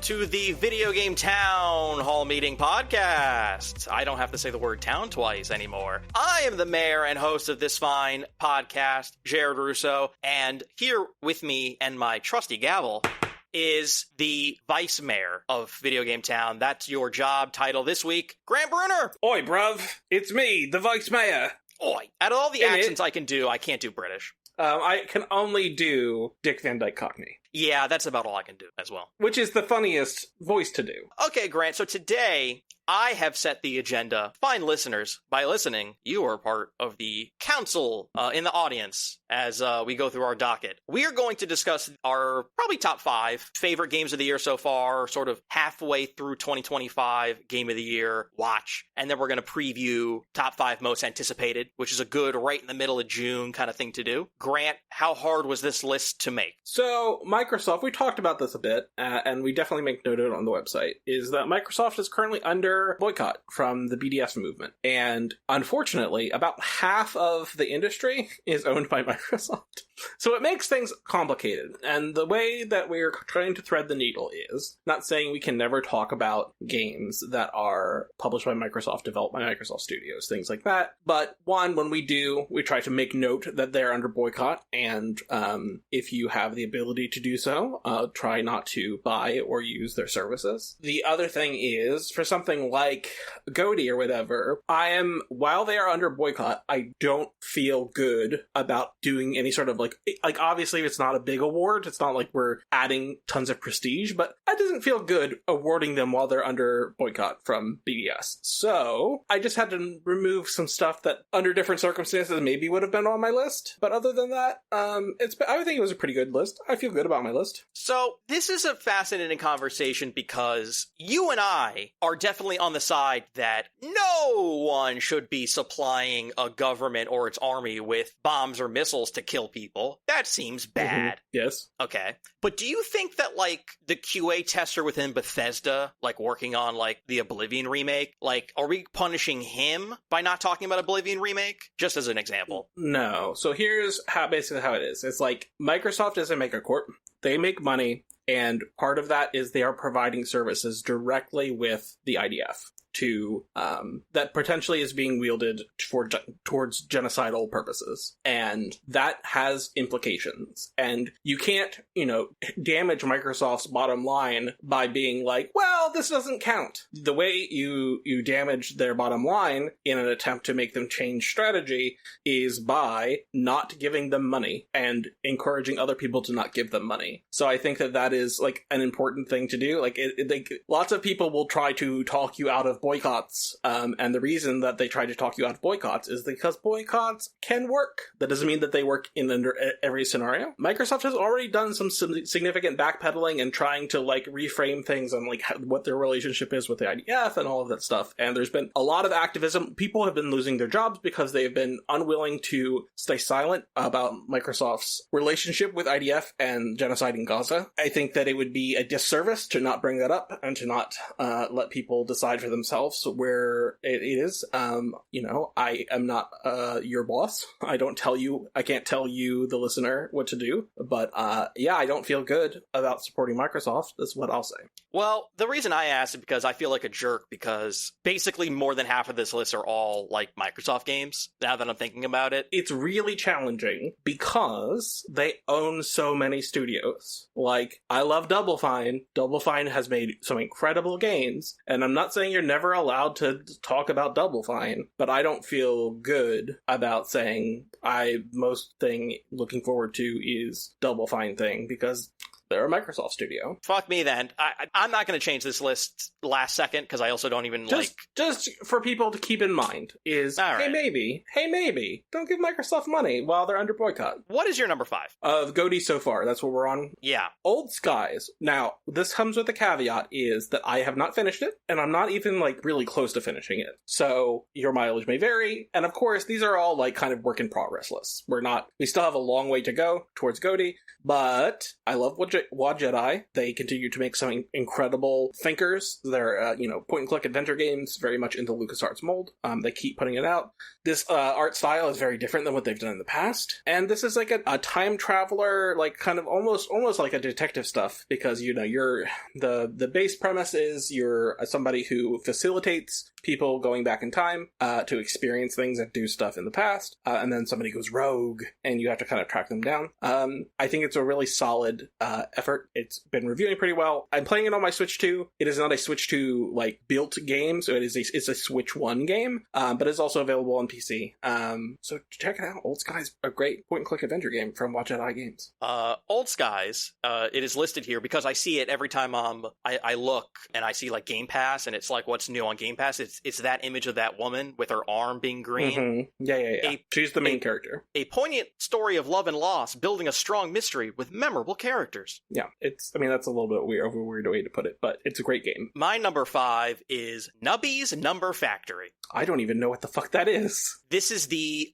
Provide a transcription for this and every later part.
to the Video Game Town Hall Meeting podcast. I don't have to say the word town twice anymore. I am the mayor and host of this fine podcast, Jared Russo, and here with me and my trusty gavel is the vice mayor of Video Game Town. That's your job title this week, Grant Brunner. Oi, bruv. It's me, the vice mayor. Oi. Out of all the accents I can do, I can't do British. I can only do Dick Van Dyke Cockney. Yeah, that's about all I can do as well. Which is the funniest voice to do. Okay, Grant, so today I have set the agenda. Fine listeners, by listening, you are part of the council in the audience as we go through our docket. We are going to discuss our probably top 5 favorite games of the year so far, sort of halfway through 2025 game of the year watch. And then we're going to preview top 5 most anticipated, which is a good right in the middle of June kind of thing to do. Grant, how hard was this list to make? So Microsoft, we talked about this a bit, and we definitely make note of it on the website, is that Microsoft is currently under boycott from the BDS movement. And unfortunately, about half of the industry is owned by Microsoft. So it makes things complicated. And the way that we're trying to thread the needle is, not saying we can never talk about games that are published by Microsoft, developed by Microsoft Studios, things like that. But one, when we do, we try to make note that they're under boycott. And if you have the ability to do so, try not to buy or use their services. The other thing is, for something like GOTY or whatever, while they are under boycott, I don't feel good about doing any sort of like obviously it's not a big award, it's not like we're adding tons of prestige, but it doesn't feel good awarding them while they're under boycott from BDS. So I just had to remove some stuff that under different circumstances maybe would have been on my list. But other than that, I think it was a pretty good list. I feel good about my list. So this is a fascinating conversation because you and I are definitely on the side that no one should be supplying a government or its army with bombs or missiles to kill people. That seems bad. Mm-hmm. Yes. Okay. But do you think that, like, the QA tester within Bethesda, like, working on, like, the Oblivion remake, like, are we punishing him by not talking about Oblivion remake? Just as an example. No. So here's basically how it is. It's like, Microsoft is a megacorp. They make money, and part of that is they are providing services directly with the IDF to that potentially is being wielded towards genocidal purposes, and that has implications. And you can't, damage Microsoft's bottom line by being like, well, this doesn't count. The way you damage their bottom line in an attempt to make them change strategy is by not giving them money and encouraging other people to not give them money. So I think that is like an important thing to do. Like, lots of people will try to talk you out of boycotts, and the reason that they try to talk you out of boycotts is because boycotts can work. That doesn't mean that they work in under every scenario. Microsoft has already done some significant backpedaling and trying to like reframe things on like what their relationship is with the IDF and all of that stuff. And there's been a lot of activism. People have been losing their jobs because they've been unwilling to stay silent about Microsoft's relationship with IDF and genocide in Gaza. I think that it would be a disservice to not bring that up and to not let people decide for themselves where it is. I am not your boss. I can't tell you, the listener, what to do. But I don't feel good about supporting Microsoft. That's what I'll say. Well, the reason I asked is because I feel like a jerk because basically more than half of this list are all like Microsoft games, now that I'm thinking about it. It's really challenging because they own so many studios. Like, I love Double Fine. Double Fine has made some incredible games, and I'm not saying you're never allowed to talk about Double Fine, but I don't feel good about saying most thing looking forward to is Double Fine thing, because they're a Microsoft studio. Fuck me then. I'm not going to change this list last second because I also don't even Just for people to keep in mind is, right. hey maybe, don't give Microsoft money while they're under boycott. What is your number 5? Of GOTY so far, that's what we're on? Yeah. Old Skies. Now, this comes with a caveat is that I have not finished it, and I'm not even like really close to finishing it. So your mileage may vary, and of course these are all like kind of work in progress lists. We still have a long way to go towards GOTY, but I love what Jedi. They continue to make some incredible thinkers. They're, point-and-click adventure games, very much in the LucasArts mold. They keep putting it out. This art style is very different than what they've done in the past. And this is like a time traveler, like kind of almost like a detective stuff, because, you're the base premise is you're somebody who facilitates people going back in time to experience things and do stuff in the past, and then somebody goes rogue and you have to kind of track them down. I think it's a really solid effort. It's been reviewing pretty well. I'm playing it on my Switch 2. It is not a Switch 2 like built game, so it's a Switch 1 game, but it's also available on PC. So check it out. Old Sky's a great point-and-click adventure game from Watch Jedi Games. Old Skies, it is listed here because I see it every time I look and I see like Game Pass, and it's like what's new on Game Pass. It's that image of that woman with her arm being green. Mm-hmm. Yeah. She's the main character. A poignant story of love and loss, building a strong mystery with memorable characters. Yeah, that's a little bit of a weird way to put it, but it's a great game. My number 5 is Nubby's Number Factory. I don't even know what the fuck that is. This is the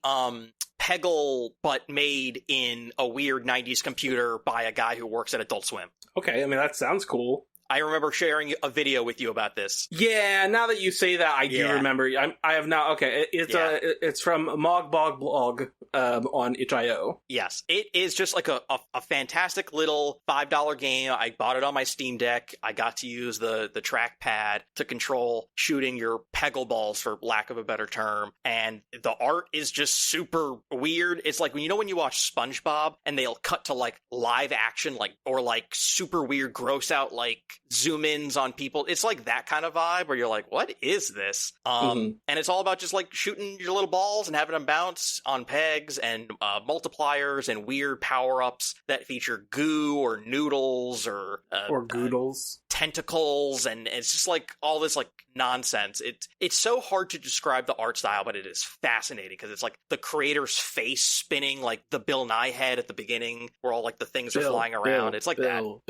Peggle, but made in a weird 90s computer by a guy who works at Adult Swim. Okay, that sounds cool. I remember sharing a video with you about this. Yeah, now that you say that, I do remember. I have now. Okay, it's from Mogbog Blog on itch.io. Yes, it is just like a fantastic little $5 game. I bought it on my Steam Deck. I got to use the trackpad to control shooting your Peggle balls, for lack of a better term. And the art is just super weird. It's like when you watch SpongeBob and they'll cut to like live action, or super weird, gross out like zoom ins on people. It's like that kind of vibe where you're like, what is this? And it's all about just like shooting your little balls and having them bounce on pegs and multipliers and weird power-ups that feature goo or noodles or goodles, tentacles, and it's just like all this like nonsense. It's so hard to describe the art style, but it is fascinating because it's like the creator's face spinning like the Bill Nye head at the beginning where all like the things are flying around. It's like Bill.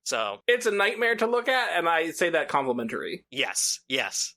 So it's a nightmare to look at, and I say that complimentary. Yes,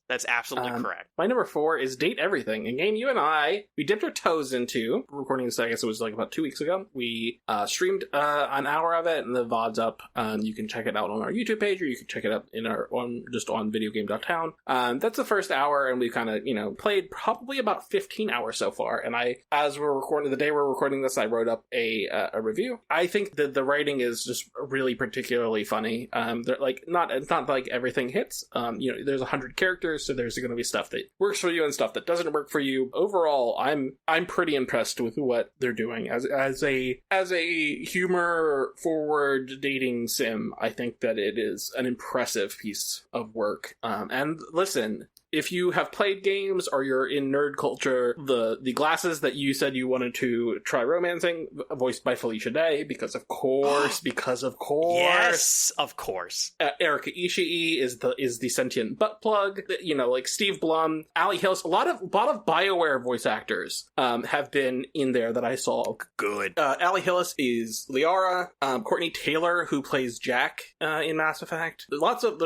that's absolutely correct. My number 4 is Date Everything, a game you and we dipped our toes into. Recording this, I guess it was like about 2 weeks ago. We streamed an hour of it, and the VOD's up. You can check it out on our YouTube page, or you can check it out on videogame.town. That's the first hour, and we kind of played probably about 15 hours so far. And as we're recording, the day we're recording this, I wrote up a review. I think that the writing is just really particularly funny. They're like it's not like everything hits. There's 100 characters, so there's going to be stuff that works for you and stuff that doesn't work for you. Overall, I'm pretty impressed with what they're doing as a humor forward dating sim. I think that it is an impressive piece of work. And listen, if you have played games or you're in nerd culture, the glasses that you said you wanted to try romancing, voiced by Felicia Day, because of course. Yes, of course. Erika Ishii is the sentient butt plug. Like Steve Blum, Ali Hills, a lot of BioWare voice actors have been in there that I saw. Good. Ali Hillis is Liara. Courtney Taylor, who plays Jack in Mass Effect. There's lots of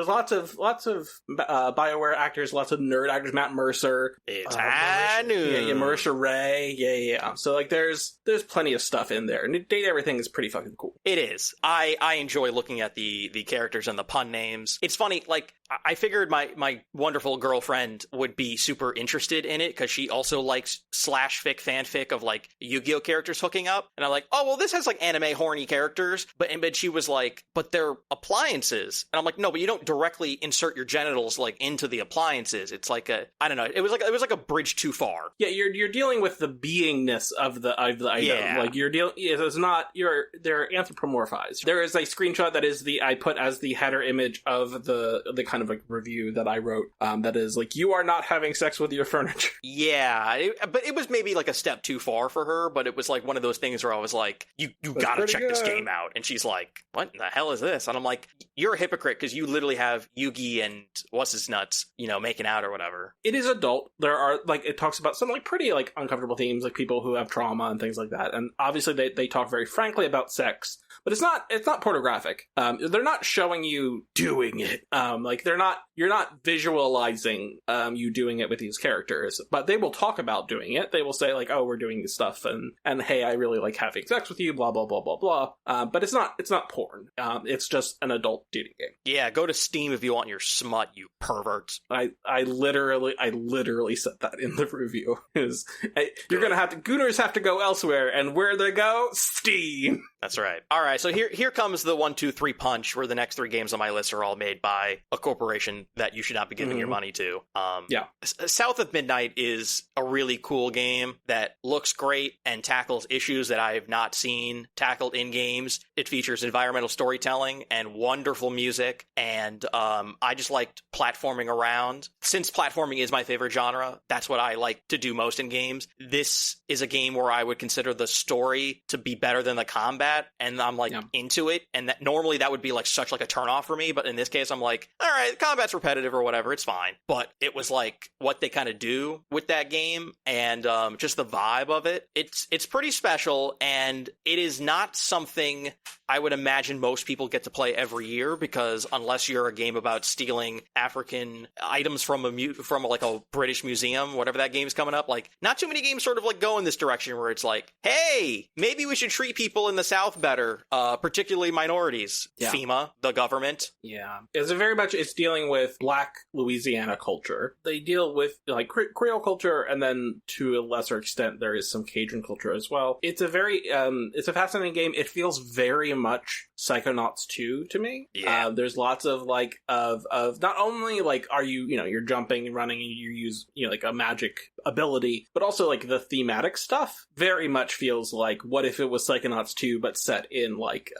BioWare actors, lots of nerd actors. Matt Mercer. It's Marissa Ray. Yeah. So like there's plenty of stuff in there. And Date Everything is pretty fucking cool. It is. I enjoy looking at the characters and the pun names. It's funny, like I figured my wonderful girlfriend would be super interested in it because she also likes /fic fanfic of like Yu-Gi-Oh characters hooking up. And I'm like, oh, well, this has like anime horny characters. But she was like, but they're appliances. And I'm like, no, but you don't directly insert your genitals like into the appliances. It's like I don't know. It was like a bridge too far. Yeah, you're dealing with the beingness of the item. Yeah. Like they're anthropomorphized. There is a screenshot that is I put as the header image of the kind of like review that I wrote. That is like, you are not having sex with your furniture. Yeah, but it was maybe like a step too far for her. But it was like one of those things where I was like, you gotta check this game out. And she's like, what the hell is this? And I'm like, you're a hypocrite because you literally have Yugi and what's his nuts, making out or whatever. It is adult. There are like, it talks about some like pretty like uncomfortable themes, like people who have trauma and things like that. And obviously they talk very frankly about sex, but it's not pornographic. They're not showing you doing it. Like like you're not visualizing you doing it with these characters, but they will talk about doing it. They will say like, oh, we're doing this stuff, and hey, I really like having sex with you, blah blah blah blah blah. But it's not porn. It's just an adult dating game. Yeah, go to Steam if you want your smut, you perverts. I literally said that in the review. You're gonna have to Gooners have to go elsewhere, and where they go, Steam. That's right. All right, so here comes the 1, 2, 3 punch, where the next 3 games on my list are all made by a corporation that you should not be giving your money to. South of Midnight is a really cool game that looks great and tackles issues that I have not seen tackled in games. It features environmental storytelling and wonderful music, and I just liked platforming around. Since platforming is my favorite genre, that's what I like to do most in games. This is a game where I would consider the story to be better than the combat, and I'm like into it, and that normally that would be like such like a turnoff for me, but in this case I'm like, all right, combat's repetitive or whatever, it's fine. But it was like what they kind of do with that game, and just the vibe of it, it's pretty special, and it is not something I would imagine most people get to play every year, because unless you're a game about stealing African items from like a British museum, whatever that game's coming up, like not too many games sort of like go in this direction where it's like, hey, maybe we should treat people in the South better, particularly minorities. FEMA, the government. Yeah, it's dealing with Black Louisiana culture. They deal with like Creole culture, and then to a lesser extent there is some Cajun culture as well. It's a fascinating game. It feels very much Psychonauts 2 to me. Yeah. There's lots of like of not only like are you're jumping and running and you use like a magic ability, but also like the thematic stuff very much feels like what if it was Psychonauts 2 but set in like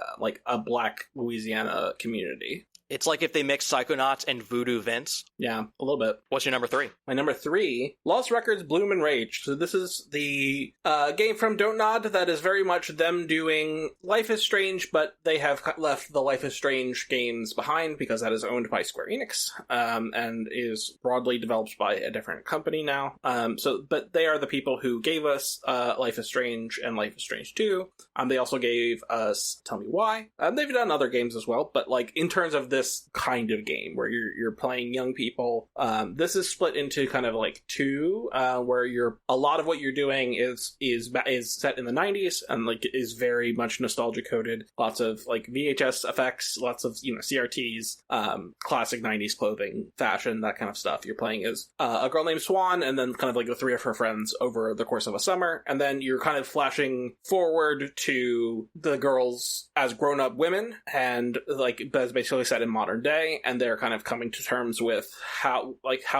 a Black Louisiana community. It's like if they mixed Psychonauts and Voodoo Vince. Yeah, a little bit. What's your number 3? My number 3, Lost Records Bloom and Rage. So this is the game from Don't Nod that is very much them doing Life is Strange, but they have left the Life is Strange games behind because that is owned by Square Enix, and is broadly developed by a different company now. But they are the people who gave us Life is Strange and Life is Strange 2. They also gave us Tell Me Why. They've done other games as well, but like in terms of this kind of game where you're playing young people, this is split into kind of like 2, where a lot of what you're doing is set in the 90s and like is very much nostalgia coded. Lots of like VHS effects, lots of CRTs, classic 90s clothing, fashion, that kind of stuff. You're playing as a girl named Swan, and then kind of like the 3 of her friends over the course of a summer, and then you're kind of flashing forward to the girls as grown-up women, and like that's basically set in modern day, and they're kind of coming to terms with how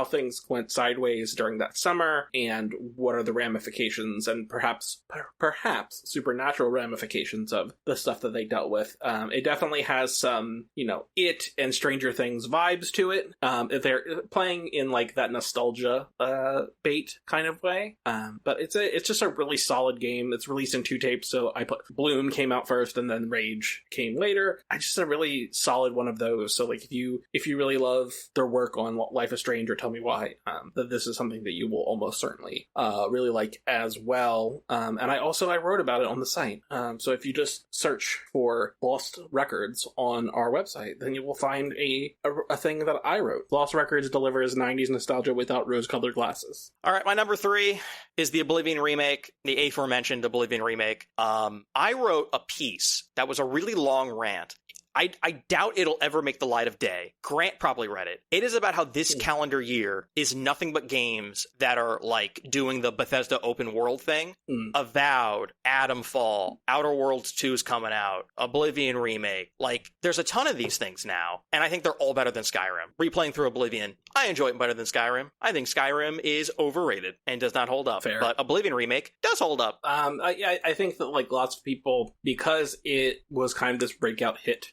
things went sideways during that summer, and what are the ramifications and perhaps supernatural ramifications of the stuff that they dealt with. It definitely has some It and Stranger Things vibes to it. They're playing in like that nostalgia bait kind of way, but it's just a really solid game. It's released in 2 tapes, so I put Bloom came out first and then Rage came later. I just a really solid one of those. So like if you really love their work on Life is Strange or Tell Me Why, that this is something that you will almost certainly really like as well. And I wrote about it on the site. So if you just search for Lost Records on our website, then you will find a thing that I wrote. Lost Records delivers 90s nostalgia without rose-colored glasses. All right, my number 3 is the Oblivion remake, the aforementioned Oblivion remake. I wrote a piece that was a really long rant. I doubt it'll ever make the light of day. Grant probably read it. It is about how this calendar year is nothing but games that are like doing the Bethesda open world thing. Avowed, Atomfall, Outer Worlds 2 is coming out, Oblivion remake. Like, there's a ton of these things now, and I think they're all better than Skyrim. Replaying through Oblivion, I enjoy it better than Skyrim. I think Skyrim is overrated and does not hold up. Fair. But Oblivion remake does hold up. I think that like lots of people, because it was kind of this breakout hit,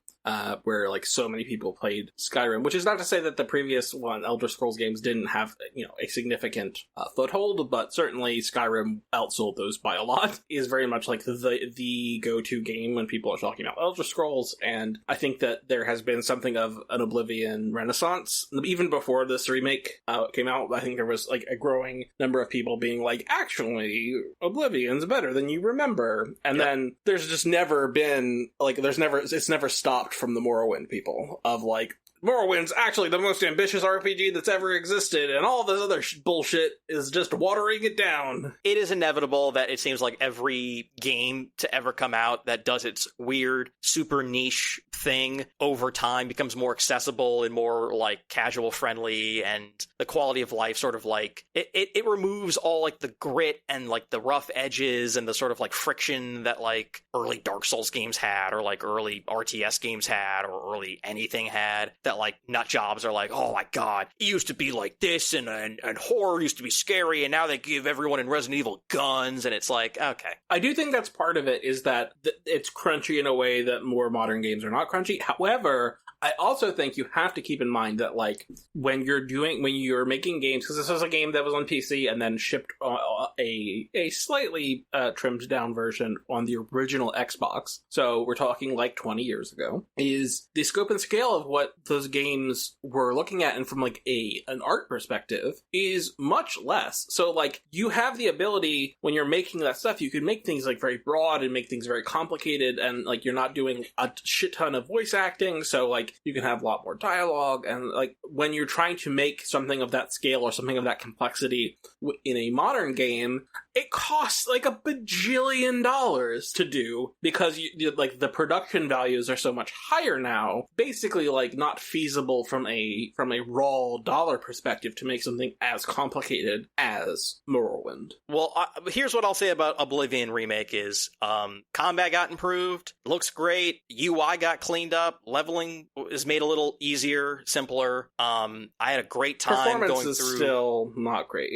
where like so many people played Skyrim, which is not to say that the previous one, Elder Scrolls games, didn't have a significant foothold, but certainly Skyrim outsold those by a lot. Is very much like the go-to game when people are talking about Elder Scrolls, and I think that there has been something of an Oblivion renaissance. Even before this remake came out, I think there was like a growing number of people being like, actually, Oblivion's better than you remember, and then there's just never been like it's never stopped from the Morrowind people of like, Morrowind's actually the most ambitious RPG that's ever existed, and all this other bullshit is just watering it down. It is inevitable that it seems like every game to ever come out that does its weird, super niche thing over time becomes more accessible and more like casual friendly, and the quality of life sort of like it removes all like the grit and like the rough edges and the sort of like friction that like early Dark Souls games had, or like early RTS games had, or early anything had, that like nut jobs are like, oh my god, it used to be like this, and horror used to be scary, and now they give everyone in Resident Evil guns, and it's like, okay. I do think that's part of it, is that it's crunchy in a way that more modern games are not crunchy. However, I also think you have to keep in mind that, like, when you're making games, because this was a game that was on PC and then shipped a slightly trimmed down version on the original Xbox, so we're talking like 20 years ago, is the scope and scale of what those games were looking at, and from like an art perspective, is much less. So like, you have the ability, when you're making that stuff, you can make things like very broad and make things very complicated, and like, you're not doing a shit ton of voice acting, so like, you can have a lot more dialogue, and like, when you're trying to make something of that scale or something of that complexity in a modern game, it costs like $1 bajillion to do, because like, the production values are so much higher now, basically like not feasible from a raw dollar perspective to make something as complicated as Morrowind. Well, here's what I'll say about Oblivion Remake is, combat got improved, looks great, UI got cleaned up, leveling is made a little easier, simpler. I had a great time Performance going through. is still not great.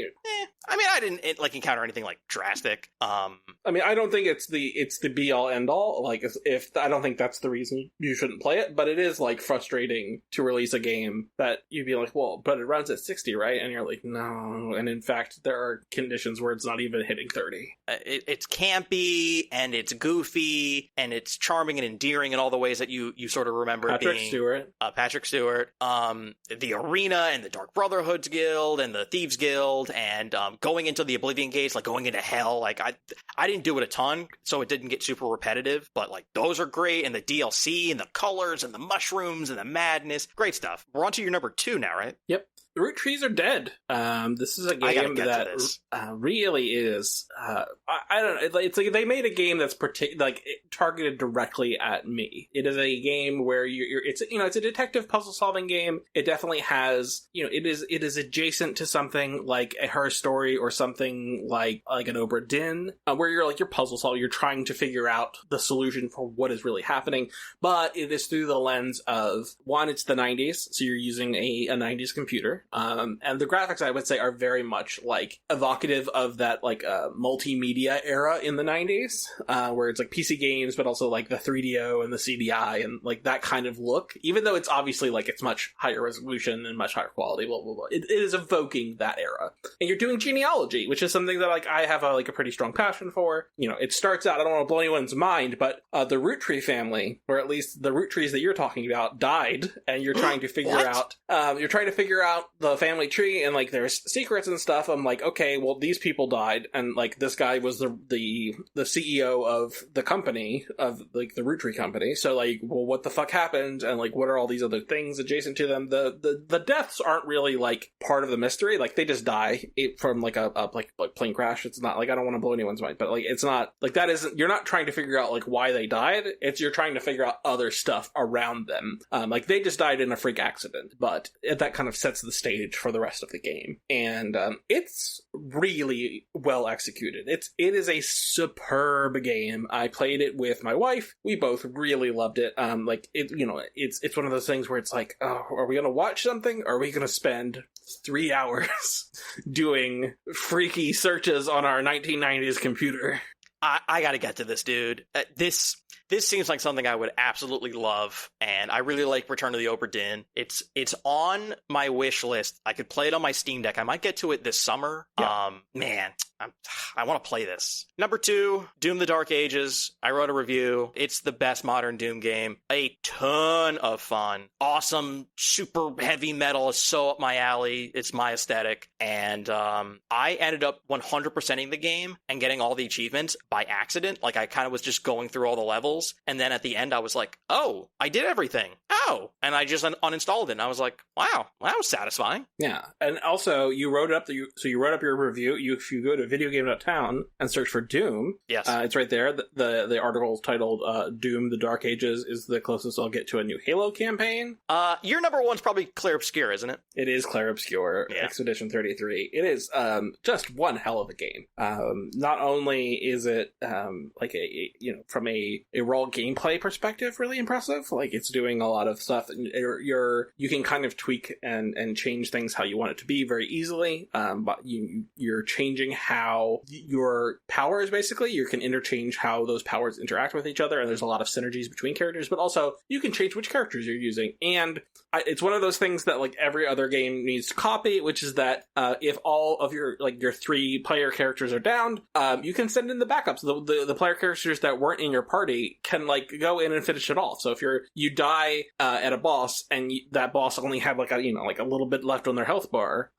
I mean, I didn't like encounter anything like drastic. I mean, I don't think it's the be all end all. Like, if I don't think that's the reason you shouldn't play it, but it is like frustrating to release a game that you'd be like, well, but it runs at 60, right? And you're like, no. And in fact, there are conditions where it's not even hitting 30. It's campy, and it's goofy, and it's charming and endearing in all the ways that you sort of remember Patrick being Stewart. Patrick Stewart. The Arena and the Dark Brotherhood's Guild and the Thieves Guild, and going into the Oblivion Gates, like going into hell. Like, I didn't do it a ton, so it didn't get super repetitive, but like, those are great, and the DLC and the colors and the mushrooms and the madness, great stuff. We're on to your number 2 now, right? Yep. The Root Trees are dead. This is a game that really is. I don't know. It's like they made a game that's targeted directly at me. It is a game where it's a detective puzzle solving game. It definitely has, it is adjacent to something like a Her Story or something like an Obra Dinn, where you're puzzle solving. You're trying to figure out the solution for what is really happening, but it is through the lens of, one, it's the 90s, so you're using a 90s computer. And the graphics, I would say, are very much like evocative of that like multimedia era in the 90s, where it's like PC games, but also like the 3DO and the CDI and like that kind of look. Even though it's obviously like it's much higher resolution and much higher quality, blah blah blah. It is evoking that era. And you're doing genealogy, which is something that like I have a pretty strong passion for. It starts out, I don't want to blow anyone's mind, but the Root Tree family, or at least the root trees that you're talking about, died, and you're trying to figure out the family tree, and like there's secrets and stuff. I'm like, okay, well, these people died, and like this guy was the CEO of the company, of like the Root Tree company, so like, well, what the fuck happened, and like what are all these other things adjacent to them? The deaths aren't really like part of the mystery. Like, they just die from like a plane crash. It's not like, I don't want to blow anyone's mind, but like, it's not like that isn't, you're not trying to figure out like why they died. It's you're trying to figure out other stuff around them. Like, they just died in a freak accident, but that kind of sets the stage for the rest of the game, and it's really well executed. It is a superb game. I played it with my wife. We both really loved it. It's one of those things where it's like, oh, are we gonna watch something, or are we gonna spend 3 hours doing freaky searches on our 1990s computer? I gotta get to this, dude. This seems like something I would absolutely love, and I really like Return of the Obra Dinn. It's on my wish list. I could play it on my Steam Deck. I might get to it this summer. Yeah. Man, I want to play this. Number 2, Doom the Dark Ages. I wrote a review. It's the best modern Doom game. A ton of fun. Awesome, super heavy metal is so up my alley. It's my aesthetic. And I ended up 100%ing the game and getting all the achievements by accident. Like, I kind of was just going through all the levels, levels, and then at the end I was like, oh, I did everything. Oh, and I just uninstalled it, and I was like, wow, that was satisfying. Yeah, and also you wrote up you wrote up your review. If you go to videogame.town and search for Doom, yes, it's right there. The article is titled "Doom: The Dark Ages is the closest I'll get to a new Halo campaign." Your number one's probably Clair Obscur, isn't it? It is Clair Obscur, yeah. Expedition 33. It is just one hell of a game. Not only is it like from a raw gameplay perspective really impressive, like it's doing a lot of stuff, and you can kind of tweak and change things how you want it to be very easily, but you're changing how your powers, basically you can interchange how those powers interact with each other, and there's a lot of synergies between characters, but also you can change which characters you're using. And it's one of those things that like every other game needs to copy, which is that if all of your 3 player characters are down, you can send in the backups. The player characters that weren't in your party can like go in and finish it off. So if you die at a boss and that boss only had like a little bit left on their health bar,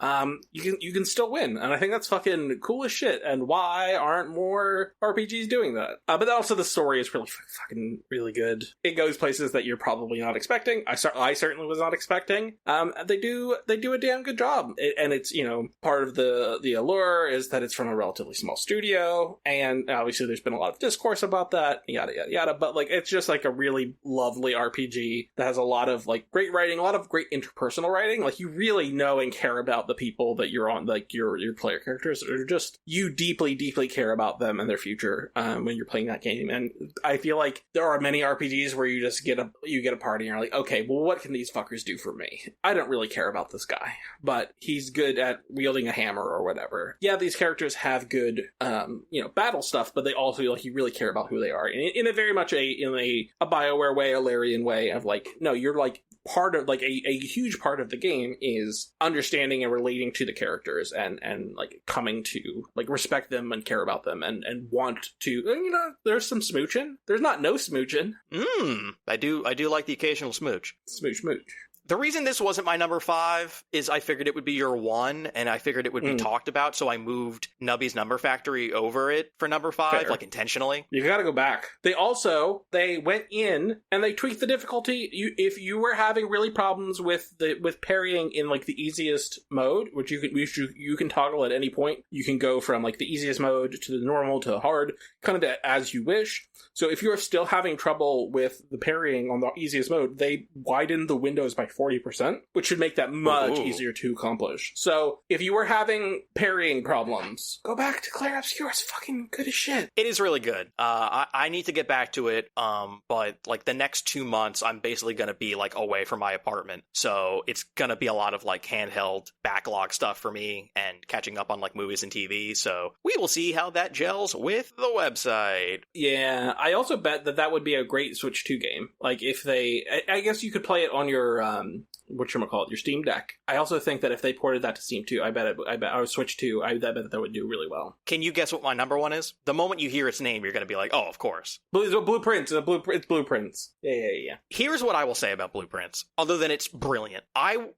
you can still win. And I think that's fucking cool as shit. And why aren't more RPGs doing that? But also the story is really fucking really good. It goes places that you're probably not expecting. I certainly was not expecting. They do a damn good job. And it's part of the allure is that it's from a relatively small studio, and obviously there's been a lot of discourse about that, yada yada yada. But like it's just like a really lovely RPG that has a lot of like great writing, a lot of great interpersonal writing. Like you really know and care about the people that you're on, like your player characters, or just you deeply care about them and their future when you're playing that game. And I feel like there are many RPGs where you just get a party and you're like, okay, well, what can these fuckers do for me? I don't really care about this guy, but he's good at wielding a hammer or whatever. Yeah, these characters have good battle stuff, but they also like you really care about who they are in a very much a BioWare way, a Larian way of like, no, you're like part of like a huge part of the game is understanding and relating to the characters and like coming to like respect them and care about them and want to, there's some smooching. There's not no smooching. I do like the occasional smooch. Smooch. The reason this wasn't my number 5 is I figured it would be your 1, and I figured it would be talked about, so I moved Nubby's Number Factory over it for number 5, Fair. Like intentionally. You gotta go back. They went in and they tweaked the difficulty. If you were having really problems with parrying in like the easiest mode, which you can toggle at any point, you can go from like the easiest mode to the normal to hard, kind of as you wish. So if you're still having trouble with the parrying on the easiest mode, they widened the windows by 40%, which should make that much easier to accomplish. So if you were having parrying problems, go back to Clair Obscur. It's fucking good as shit. It is really good. I need to get back to it, but like the next 2 months, I'm basically going to be like away from my apartment. So it's going to be a lot of like handheld backlog stuff for me and catching up on like movies and TV. So we will see how that gels with the website. Yeah, I also bet that would be a great Switch 2 game. Like if I guess you could play it on your your Steam Deck. I also think that if they ported that to Steam too, I bet Switch 2, I bet that would do really well. Can you guess what my number 1 is? The moment you hear its name, you're going to be like, oh, of course. Blueprints. It's Blueprints. Yeah. Here's what I will say about Blueprints, other than it's brilliant.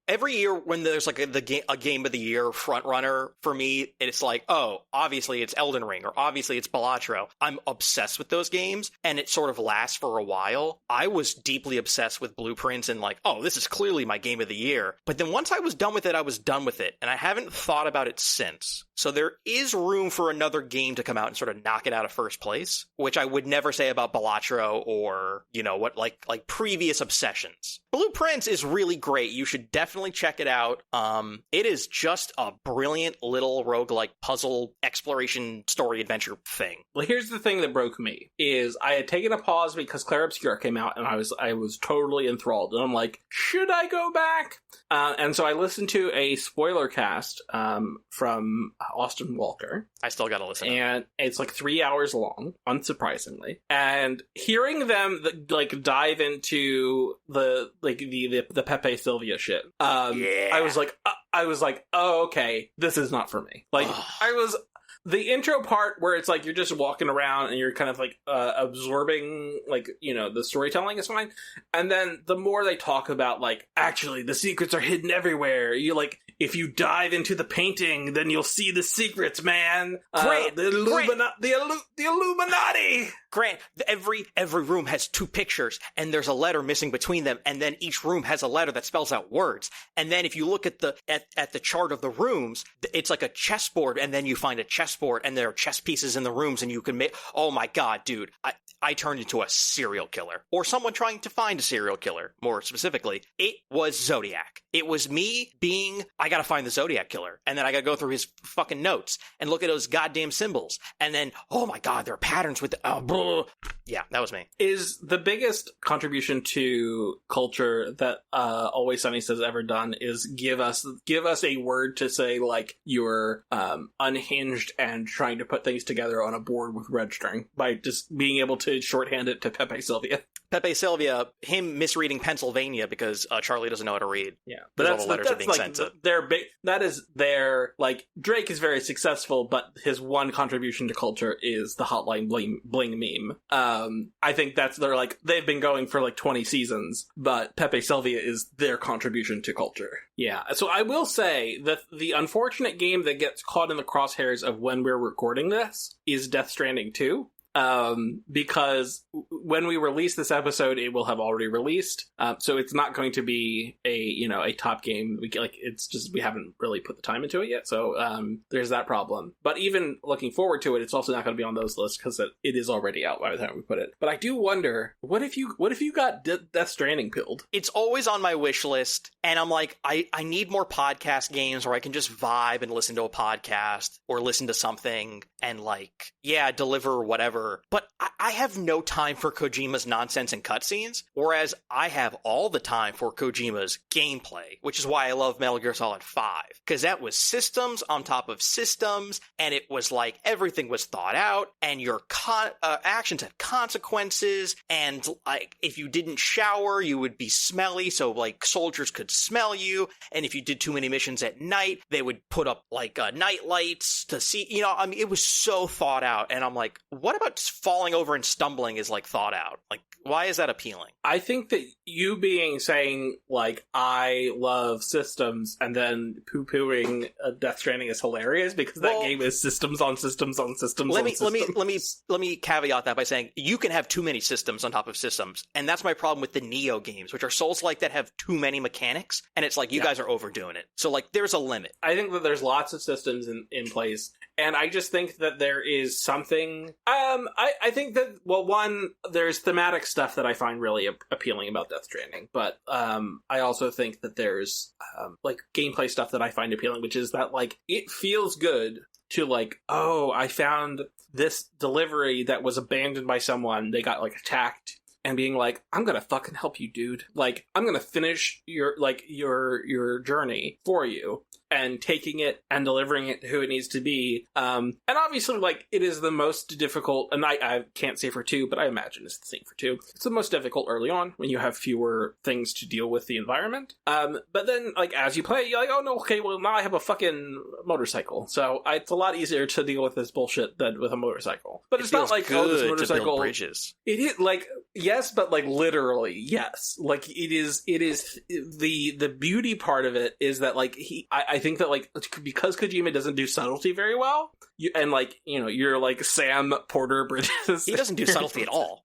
Every year when there's like a game of the year front runner for me, it's like, oh, obviously it's Elden Ring, or obviously it's Balatro. I'm obsessed with those games, and it sort of lasts for a while. I was deeply obsessed with Blueprints and like, oh, this is clearly my game of the year. But then once I was done with it, I was done with it, and I haven't thought about it since. So there is room for another game to come out and sort of knock it out of first place, which I would never say about Balatro or, like previous obsessions. Blueprints is really great. You should definitely check it out. It is just a brilliant little roguelike puzzle exploration story adventure thing. Well, here's the thing that broke me is I had taken a pause because Clair Obscur came out and I was totally enthralled. And I'm like, should I go back? And so I listened to a spoiler cast from Austin Walker. I still gotta listen. And it's like 3 hours long, unsurprisingly. And hearing them dive into the Pepe Sylvia shit, I was like, oh, okay, this is not for me. Like, the intro part where it's like you're just walking around and you're kind of like absorbing like, you know, the storytelling is fine. And then the more they talk about like, actually the secrets are hidden everywhere. You like, if you dive into the painting, then you'll see the secrets, man. The Illuminati. Grant, every room has 2 pictures, and there's a letter missing between them, and then each room has a letter that spells out words. And then if you look at the chart of the rooms, it's like a chessboard, and then you find a chessboard, and there are chess pieces in the rooms, and you can make. Oh my god, dude! I turned into a serial killer, or someone trying to find a serial killer. More specifically, it was Zodiac. It was me being, I gotta find the Zodiac killer, and then I gotta go through his fucking notes and look at those goddamn symbols, and then, oh my god, there are patterns with yeah, that was me. Is the biggest contribution to culture that Always Sunny has ever done is give us a word to say like you're unhinged and trying to put things together on a board with red string by just being able to shorthand it to Pepe Sylvia. Pepe Sylvia, him misreading Pennsylvania because Charlie doesn't know how to read. Yeah, but that's all the letters are being sent to. That is their, like, Drake is very successful, but his one contribution to culture is the Hotline Bling meme. I think they've been going for like 20 seasons, but Pepe Sylvia is their contribution to culture. Yeah, so I will say that the unfortunate game that gets caught in the crosshairs of when we're recording this is Death Stranding 2. Because when we release this episode, it will have already released. So it's not going to be a top game. We haven't really put the time into it yet. So, there's that problem. But even looking forward to it, it's also not going to be on those lists because it is already out by the time we put it. But I do wonder, what if you got Death Stranding pilled? It's always on my wish list. And I'm like, I need more podcast games where I can just vibe and listen to a podcast or listen to something and like, yeah, deliver whatever. But I have no time for Kojima's nonsense and cutscenes, whereas I have all the time for Kojima's gameplay, which is why I love Metal Gear Solid 5, because that was systems on top of systems, and it was like everything was thought out, and your actions had consequences, and like if you didn't shower, you would be smelly, so like soldiers could smell you, and if you did too many missions at night, they would put up like night lights to see, I mean, it was so thought out, and I'm like, what about falling over and stumbling is like thought out? Like, why is that appealing? I think that you saying like I love systems and then poo-pooing Death Stranding is hilarious because that game is systems on systems on systems. Let me caveat that by saying you can have too many systems on top of systems, and that's my problem with the Neo games, which are Souls-like that have too many mechanics, and it's like you guys are overdoing it. So like, there's a limit. I think that there's lots of systems in place. And I just think that there is something. I think that, well, one, there's thematic stuff that I find really appealing about Death Stranding, but I also think that there's like gameplay stuff that I find appealing, which is that like it feels good to like, oh, I found this delivery that was abandoned by someone. They got like attacked. And being like, I'm gonna fucking help you, dude. Like, I'm gonna finish your journey for you. And taking it and delivering it to who it needs to be. And obviously, like, it is the most difficult, and I can't say for 2, but I imagine it's the same for 2. It's the most difficult early on when you have fewer things to deal with the environment. But then, like, as you play, you're like, oh no, okay, well, now I have a fucking motorcycle. So it's a lot easier to deal with this bullshit than with a motorcycle. But it's not like, oh, this motorcycle. To build bridges. It is, like, yes, but, like, literally, yes. Like, it is the beauty part of it is that, like, I think that, like, because Kojima doesn't do subtlety very well, you're like Sam Porter Bridges. He doesn't do subtlety at all.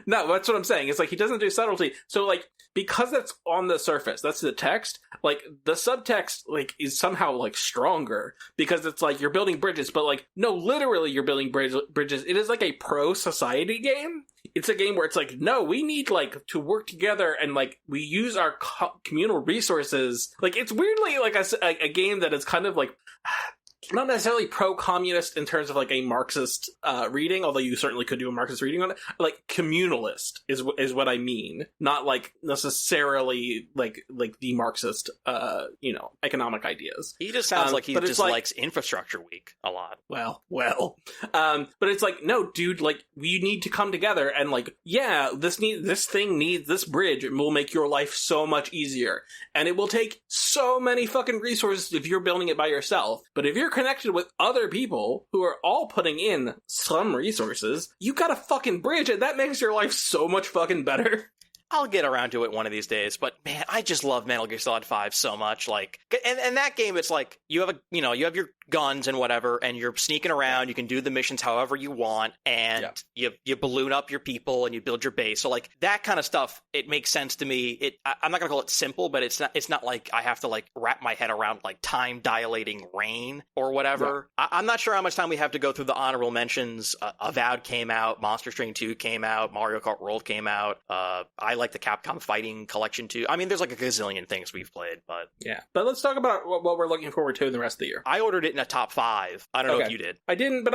No, that's what I'm saying. It's like he doesn't do subtlety. So, like, because that's on the surface, that's the text, like, the subtext, like, is somehow, like, stronger. Because it's like, you're building bridges, but, like, no, literally you're building bridges. It is like a pro-society game. It's a game where it's like, no, we need, like, to work together and, like, we use our communal resources. Like, it's weirdly, like, a game that is kind of, like, not necessarily pro-communist in terms of, like, a Marxist reading, although you certainly could do a Marxist reading on it. Like, communalist is what I mean. Not, like, necessarily, like the Marxist, economic ideas. He just sounds like he just likes Infrastructure Week a lot. Well. But it's like, no, dude, like, we need to come together and, like, yeah, this thing needs this bridge, and will make your life so much easier. And it will take so many fucking resources if you're building it by yourself. But if you're connected with other people who are all putting in some resources, you got a fucking bridge, and that makes your life so much fucking better. I'll get around to it one of these days, but man, I just love Metal Gear Solid 5 so much. Like, and that game, it's like you have you have your guns and whatever, and you're sneaking around. You can do the missions however you want, and you balloon up your people and you build your base. So like that kind of stuff, it makes sense to me. I'm not gonna call it simple, but it's not like I have to like wrap my head around like time dilating rain or whatever. Yeah. I'm not sure how much time we have to go through the honorable mentions. Avowed came out, Monster Strain 2 came out, Mario Kart World came out. I like the Capcom Fighting Collection too. I mean, there's like a gazillion things we've played, but yeah. But let's talk about what we're looking forward to in the rest of the year. I ordered it in a top 5. I don't know if you did. I didn't, but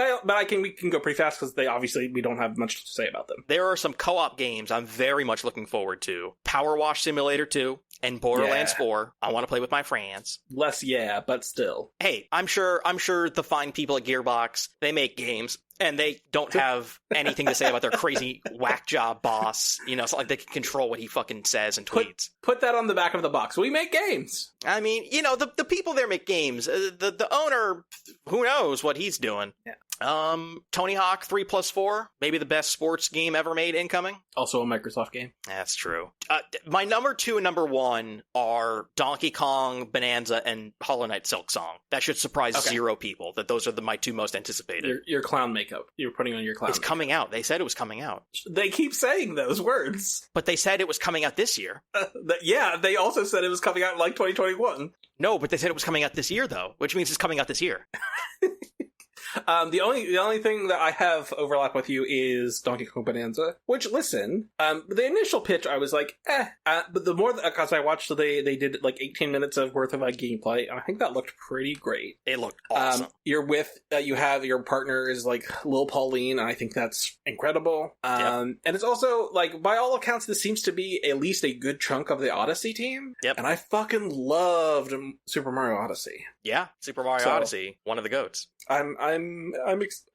we can go pretty fast because we don't have much to say about them. There are some co-op games I'm very much looking forward to. Power Wash Simulator 2 and Borderlands 4. I want to play with my friends. Less, but still. Hey, I'm sure the fine people at Gearbox, they make games. And they don't have anything to say about their crazy whack job boss. It's not like they can control what he fucking says and tweets. Put that on the back of the box. We make games. I mean, the people there make games. The owner, who knows what he's doing. Yeah. Tony Hawk 3+4, maybe the best sports game ever made incoming. Also a Microsoft game. That's true. My number 2 and number 1 are Donkey Kong, Bonanza, and Hollow Knight Silk Song. That should surprise zero people that those are my 2 most anticipated. Your clown makeup. You're putting on your clown It's makeup. Coming out. They said it was coming out. They keep saying those words. But they said it was coming out this year. They also said it was coming out in like 2021. No, but they said it was coming out this year, though, which means it's coming out this year. The only thing that I have overlap with you is Donkey Kong Bonanza, which, listen, the initial pitch, I was like, but the more, because I watched, they did like 18 minutes of worth of gameplay, and I think that looked pretty great. It looked awesome. You have your partner is like Lil Pauline, and I think that's incredible. And it's also, like, by all accounts, this seems to be at least a good chunk of the Odyssey team. Yep. And I fucking loved Super Mario Odyssey. Yeah, Super Mario Odyssey, one of the GOATs. I'm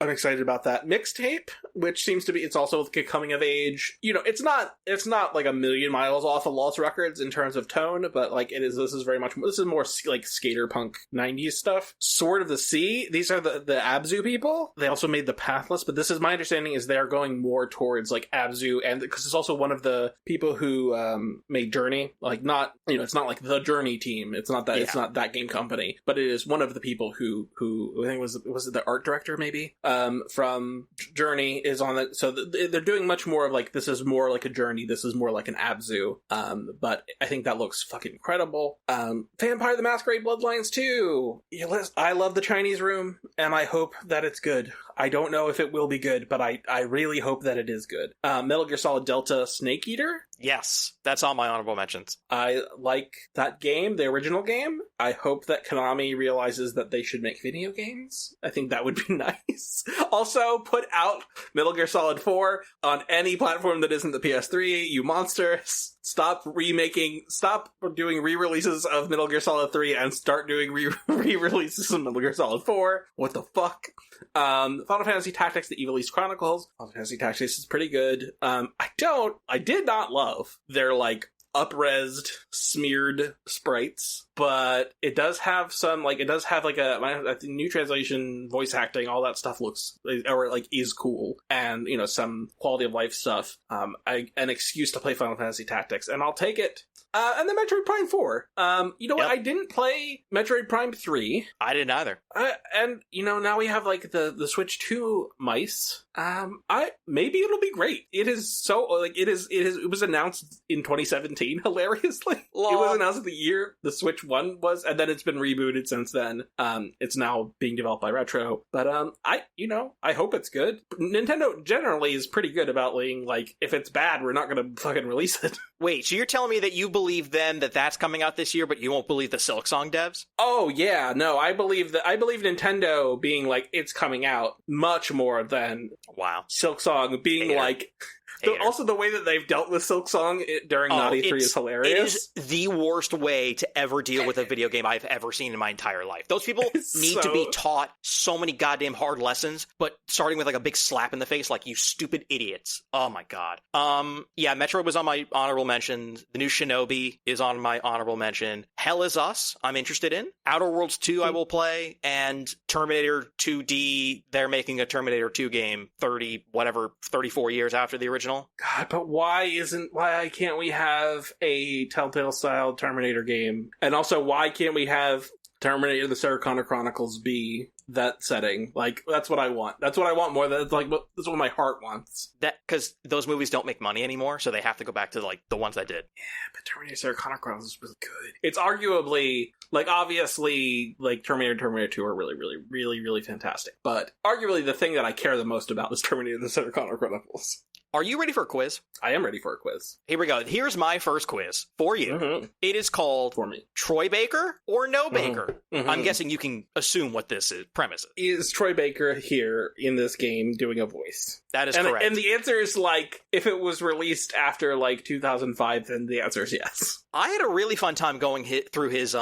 excited about that mixtape, which seems to be, it's also like a coming of age. It's not like a million miles off of Lost Records in terms of tone, but like this is more like skater punk 90s stuff. Sword of the Sea, these are the Abzu people. They also made the Pathless, but this is my understanding is they're going more towards like Abzu, and because it's also one of the people who made Journey. Like not, it's not like the Journey team. It's not that it's not that game company, but it is one of the people who I think was it the art director maybe from Journey is on it. So they're doing much more of like, this is more like a Journey, this is more like an Abzu, but I think that looks fucking incredible. Vampire the Masquerade Bloodlines 2. I love the Chinese Room, and I hope that it's good. I don't know if it will be good, but I really hope that it is good. Metal Gear Solid Delta Snake Eater. Yes, that's on my honorable mentions. I like that game, the original game. I hope that Konami realizes that they should make video games. I think that would be nice. Also, put out Metal Gear Solid 4 on any platform that isn't the PS3, you monsters. Stop doing re-releases of Metal Gear Solid 3 and start doing re-releases of Metal Gear Solid 4. What the fuck? Final Fantasy Tactics, The Evil East Chronicles. Final Fantasy Tactics is pretty good. I did not love their, like, up-resed, smeared sprites, but it does have a new translation, voice acting, all that stuff is cool, and some quality of life stuff. An excuse to play Final Fantasy Tactics, and I'll take it. And then Metroid Prime 4. What? I didn't play Metroid Prime 3. I didn't either. And now we have like the Switch 2 mice. Maybe it'll be great. It is so it was announced in 2017, hilariously. Lol. It was announced the year the Switch 1 was, and then it's been rebooted since then. It's now being developed by Retro. But I hope it's good. Nintendo generally is pretty good about being like, if it's bad, we're not gonna fucking release it. Wait, so you're telling me that you believe then that that's coming out this year, but you won't believe the Silksong devs? Oh yeah, no, I believe Nintendo being like, it's coming out much more than wow, Silksong being like, hater. Also, the way that they've dealt with Silk Song during Naughty 3 is hilarious. It is the worst way to ever deal with a video game I've ever seen in my entire life. Those people need to be taught so many goddamn hard lessons, but starting with like a big slap in the face, like, you stupid idiots. Oh my god. Yeah, Metroid was on my honorable mentions. The new Shinobi is on my honorable mention. Hell Is Us, I'm interested in. Outer Worlds 2 I will play, and Terminator 2D, they're making a Terminator 2 game 34 years after the original. God, but why can't we have a Telltale style Terminator game? And also, why can't we have Terminator the Sarah Connor Chronicles be that setting? Like, that's what I want. That's what I want more. That's what my heart wants. That, because those movies don't make money anymore, so they have to go back to, like, the ones that did. Yeah, but Terminator Sarah Connor Chronicles is really good. It's arguably, like, obviously, like, Terminator 2 are really, really, really, really fantastic. But arguably the thing that I care the most about is Terminator the Sarah Connor Chronicles. Are you ready for a quiz? I am ready for a quiz. Here we go. Here's my first quiz for you. Mm-hmm. It is called For me. Troy Baker or No Baker. Mm-hmm. I'm guessing you can assume what this premise is. Is Troy Baker here in this game doing a voice? That is correct. And the answer is, like, if it was released after, like, 2005, then the answer is yes. I had a really fun time going through his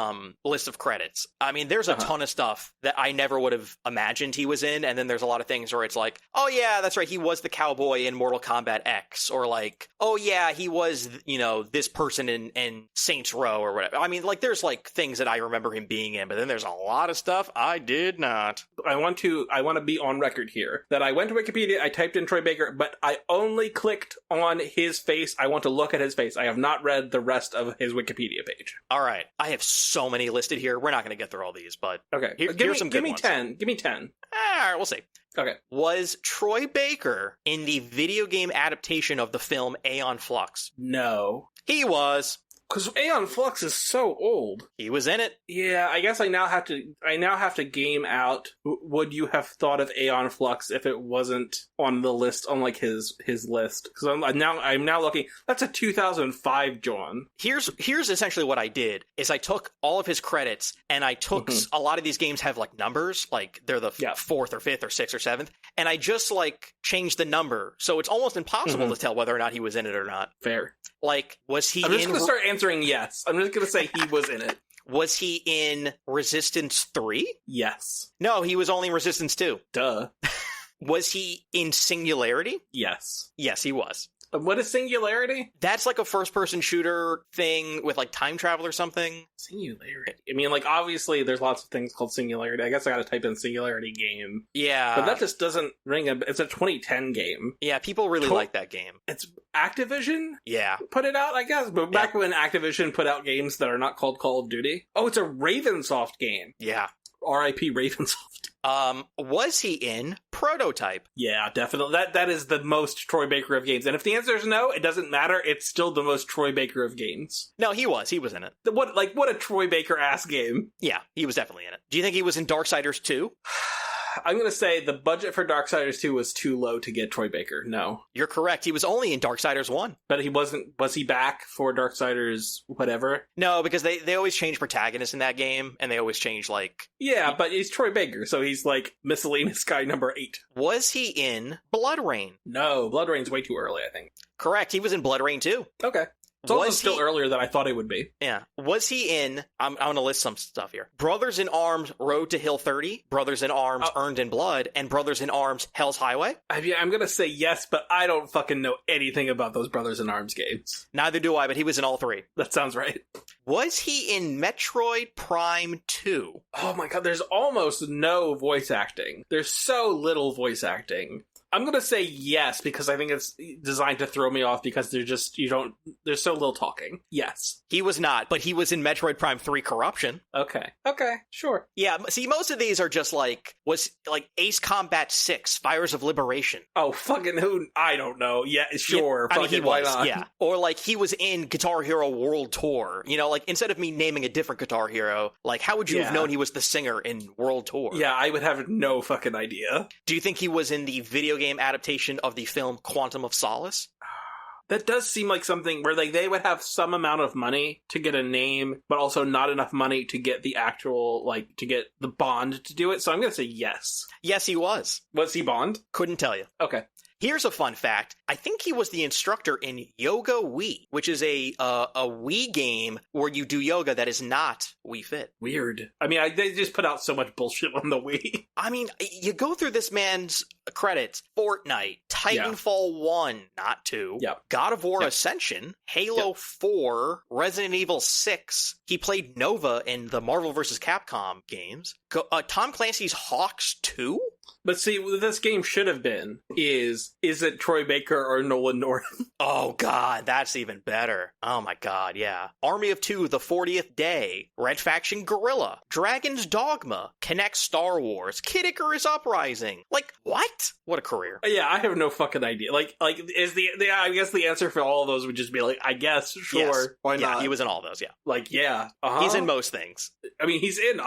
list of credits. I mean, there's a ton of stuff that I never would have imagined he was in, and then there's a lot of things where it's like, oh yeah, that's right, he was the cowboy in Mortal Kombat X, or like, oh yeah, he was, you know, this person in Saints Row or whatever. I mean, like, there's like things that I remember him being in, but then there's a lot of stuff I did not. I want to be on record here that I went to Wikipedia, I typed in Troy Baker, but I only clicked on his face. I want to look at his face. I have not read the rest of his Wikipedia page. All right. I have so many listed here. We're not going to get through all these, but okay. Here's some good ones. Give me 10. All right, we'll see. Okay. Was Troy Baker in the video game adaptation of the film Aeon Flux? No. He was. Because Aeon Flux is so old. He was in it. Yeah, I guess I now have to game out. Would you have thought of Aeon Flux if it wasn't on the list, on like his list? Because I'm now looking. That's a 2005 John. Here's essentially what I did is I took all of his credits and I took a lot of these games have like numbers, like they're the fourth or fifth or sixth or seventh, and I just like changed the number, so it's almost impossible to tell whether or not he was in it or not. Fair. Like, was he? I'm just gonna start answering yes. I'm just gonna say he was in it. Was he in Resistance 3? Yes. No, he was only in Resistance 2. Duh. Was he in Singularity? Yes. Yes, he was. What is Singularity? That's like a first-person shooter thing with like time travel or something. Singularity. I mean, like, obviously there's lots of things called Singularity. I guess I gotta type in Singularity game. Yeah. But that just doesn't ring a... It's a 2010 game. Yeah, people really like that game. It's Activision? Yeah. Put it out, I guess. But back when Activision put out games that are not called Call of Duty. Oh, it's a Ravensoft game. Yeah. R.I.P. Ravensoft. Was he in Prototype? Yeah, definitely. That is the most Troy Baker of games. And if the answer is no, it doesn't matter. It's still the most Troy Baker of games. No, he was. He was in it. What a Troy Baker-ass game. Yeah, he was definitely in it. Do you think he was in Darksiders 2? I'm going to say the budget for Darksiders 2 was too low to get Troy Baker. No. You're correct. He was only in Darksiders 1. But he wasn't... Was he back for Darksiders whatever? No, because they always change protagonists in that game, and they always change, like... Yeah, but he's Troy Baker, so he's, like, miscellaneous guy number 8. Was he in Blood Rain? No, Blood Rain's way too early, I think. Correct. He was in Blood Rain 2. Okay. It's also still earlier than I thought it would be. Yeah. Was he in... I'm going to list some stuff here. Brothers in Arms, Road to Hill 30, Brothers in Arms, Earned in Blood, and Brothers in Arms, Hell's Highway? I'm going to say yes, but I don't fucking know anything about those Brothers in Arms games. Neither do I, but he was in all three. That sounds right. Was he in Metroid Prime 2? Oh my god, there's almost no voice acting. There's so little voice acting. I'm going to say yes, because I think it's designed to throw me off because there's so little talking. Yes. He was not, but he was in Metroid Prime 3 Corruption. Okay, sure. Yeah, see, most of these are just like Ace Combat 6, Fires of Liberation. Oh, fucking who? I don't know. Yeah, sure. Yeah, I mean, he was, why not? yeah. Or like he was in Guitar Hero World Tour. You know, like instead of me naming a different Guitar Hero, like how would you have known he was the singer in World Tour? Yeah, I would have no fucking idea. Do you think he was in the video game adaptation of the film Quantum of Solace? That does seem like something where like they would have some amount of money to get a name, but also not enough money to get the actual, like, to get the Bond to do it. So I'm going to say yes. Yes, he was. Was he Bond? Couldn't tell you. Okay. Here's a fun fact. I think he was the instructor in Yoga Wii, which is a Wii game where you do yoga that is not Wii Fit. Weird. I mean, they just put out so much bullshit on the Wii. I mean, you go through this man's credits: Fortnite, Titanfall 1, not 2, God of War Ascension, Halo 4, Resident Evil 6. He played Nova in the Marvel vs. Capcom games. Tom Clancy's Hawks 2? But see, what this game should have been is it Troy Baker or Nolan North? Oh, God, that's even better. Oh, my God, yeah. Army of Two, The 40th Day, Red Faction Guerrilla, Dragon's Dogma, Kinect Star Wars, Kid Icarus Uprising. Like, what? What a career. Yeah, I have no fucking idea. Like is I guess the answer for all of those would just be like, I guess, sure, yes. Why not? Yeah, he was in all of those, yeah. Like, yeah. He's in most things. I mean, he's in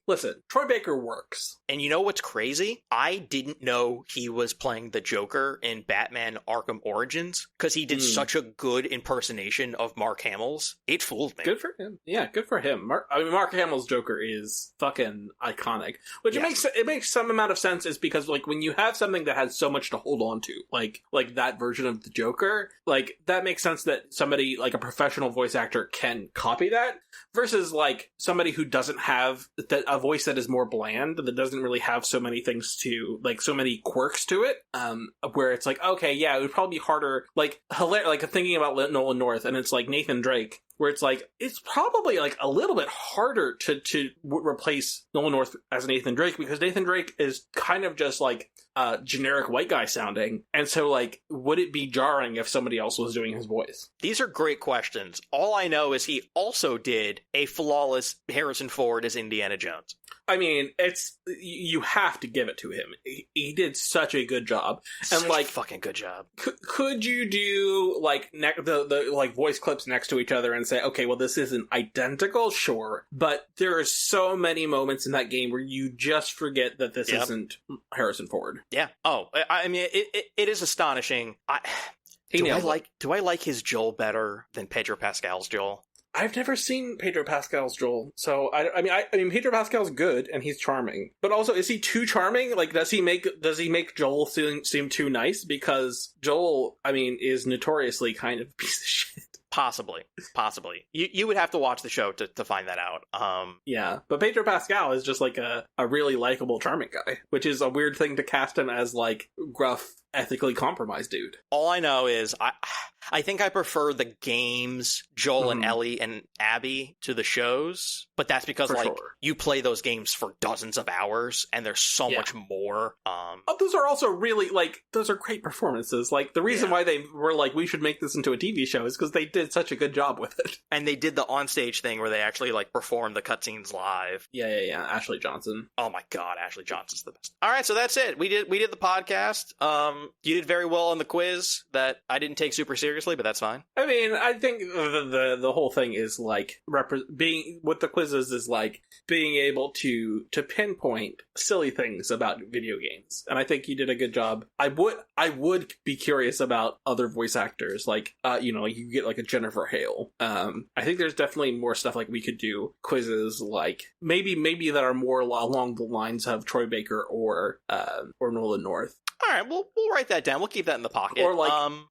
listen, Troy Baker works. And you know what's crazy? I didn't know he was playing the Joker in Batman Arkham Origins because he did such a good impersonation of Mark Hamill's. It fooled me. Good for him. Yeah, good for him. Mark Hamill's Joker is fucking iconic. Which it makes some amount of sense is because like when you have something that has so much to hold on to, like that version of the Joker, like that makes sense that somebody like a professional voice actor can copy that versus like somebody who doesn't have a voice that is more bland, that doesn't really have so many things to like so many quirks to it, where it's like, okay, yeah, it would probably be harder, like thinking about Nolan North, and it's like Nathan Drake, where it's like it's probably like a little bit harder to replace Nolan North as Nathan Drake because Nathan Drake is kind of just like generic white guy sounding, and so like would it be jarring if somebody else was doing his voice? These are great questions. All I know is he also did a flawless Harrison Ford as Indiana Jones. I mean, you have to give it to him. He did such a good job, and such like a fucking good job. Could you do like the like voice clips next to each other and say, okay, well, this isn't identical, sure, but there are so many moments in that game where you just forget that this isn't Harrison Ford. Yeah. Oh, I mean, it is astonishing. Do I like his Joel better than Pedro Pascal's Joel? I've never seen Pedro Pascal's Joel, so I mean Pedro Pascal's good and he's charming, but also is he too charming? Like, does he make Joel seem too nice? Because Joel, I mean, is notoriously kind of a piece of shit. Possibly. You would have to watch the show to find that out. Yeah, but Pedro Pascal is just like a really likable, charming guy, which is a weird thing to cast him as like gruff, ethically compromised dude. All I know is I think I prefer the games, Joel and Ellie and Abby, to the shows, but that's because you play those games for dozens of hours and there's so much more. Those are also really those are great performances. Like the reason why they were like, we should make this into a TV show is because they did such a good job with it. And they did the onstage thing where they actually performed the cutscenes live. Yeah. Ashley Johnson. Oh my God, Ashley Johnson's the best. All right, so that's it. We did the podcast. You did very well on the quiz that I didn't take super seriously, but that's fine. I mean, I think the whole thing is being with the quizzes is like being able to pinpoint silly things about video games, and I think you did a good job. I would be curious about other voice actors, like you get like a Jennifer Hale. I think there's definitely more stuff like we could do quizzes like maybe that are more along the lines of Troy Baker or Nolan North. All right, we'll write that down. We'll keep that in the pocket. Or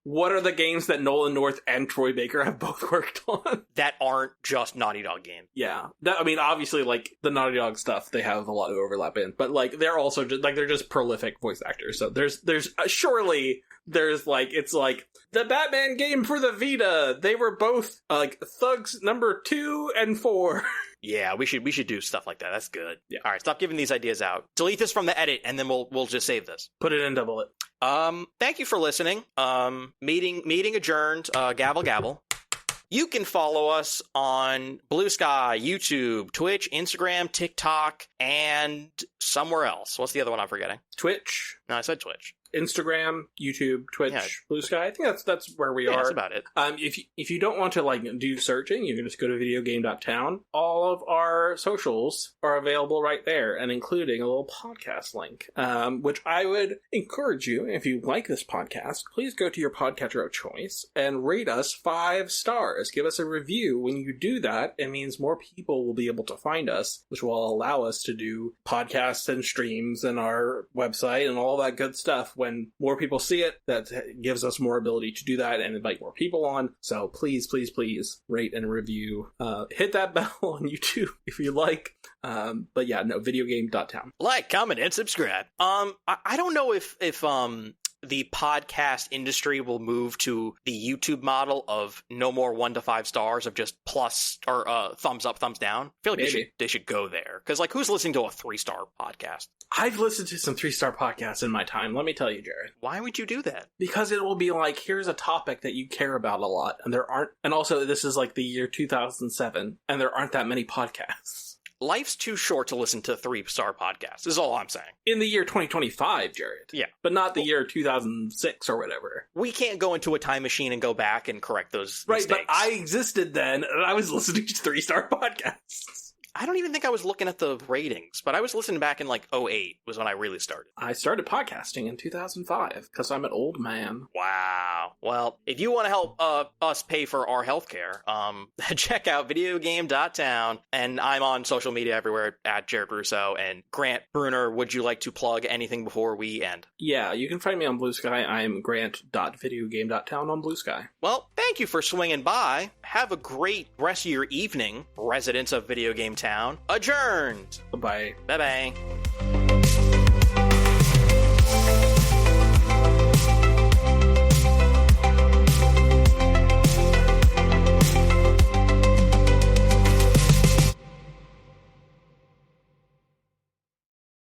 what are the games that Nolan North and Troy Baker have both worked on that aren't just Naughty Dog games? Yeah, I mean, obviously, like the Naughty Dog stuff, they have a lot of overlap in, but like they're also just they're just prolific voice actors. So there's surely there's it's like the Batman game for the Vita. They were both like Thugs number 2 and 4. Yeah, we should do stuff like that. That's good. Yeah. All right, stop giving these ideas out. Delete this from the edit, and then we'll just save this. Put it in double it. Thank you for listening. Meeting adjourned. Gavel gavel. You can follow us on Blue Sky, YouTube, Twitch, Instagram, TikTok, and somewhere else. What's the other one I'm forgetting? Twitch. No, I said Twitch. Instagram, YouTube, Twitch, Blue Sky. I think that's where we are. That's about it. If you don't want to do searching, you can just go to videogame.town. All of our socials are available right there, and including a little podcast link, which I would encourage you, if you like this podcast, please go to your podcatcher of choice and rate us 5 stars. Give us a review. When you do that, it means more people will be able to find us, which will allow us to do podcasts podcasts and streams and our website and all that good stuff. When more people see it, that gives us more ability to do that and invite more people on. So please, please, please rate and review. Hit that bell on YouTube if you like. But yeah, no, videogame.town. Like, comment, and subscribe. I don't know if the podcast industry will move to the YouTube model of no more 1 to 5 stars, of just plus or thumbs up, thumbs down. I feel like they should go there. Because, like, who's listening to a 3-star podcast? I've listened to some 3-star podcasts in my time, let me tell you, Jared. Why would you do that? Because it will be like, here's a topic that you care about a lot, and also this is like the year 2007, and there aren't that many podcasts. Life's too short to listen to 3-star podcasts, is all I'm saying. In the year 2025, Jared. Yeah. But not the year 2006 or whatever. We can't go into a time machine and go back and correct those mistakes. Right, but I existed then, and I was listening to 3-star podcasts. I don't even think I was looking at the ratings, but I was listening back in like 2008 was when I really started. I started podcasting in 2005 because I'm an old man. Wow. Well, if you want to help us pay for our healthcare, check out videogame.town, and I'm on social media everywhere at Jared Russo. And Grant Bruner, would you like to plug anything before we end? Yeah, you can find me on Blue Sky. I'm grant.videogame.town on Blue Sky. Well, thank you for swinging by. Have a great rest of your evening, residents of Video Game Town. Adjourned. Bye-bye. Bye-bye.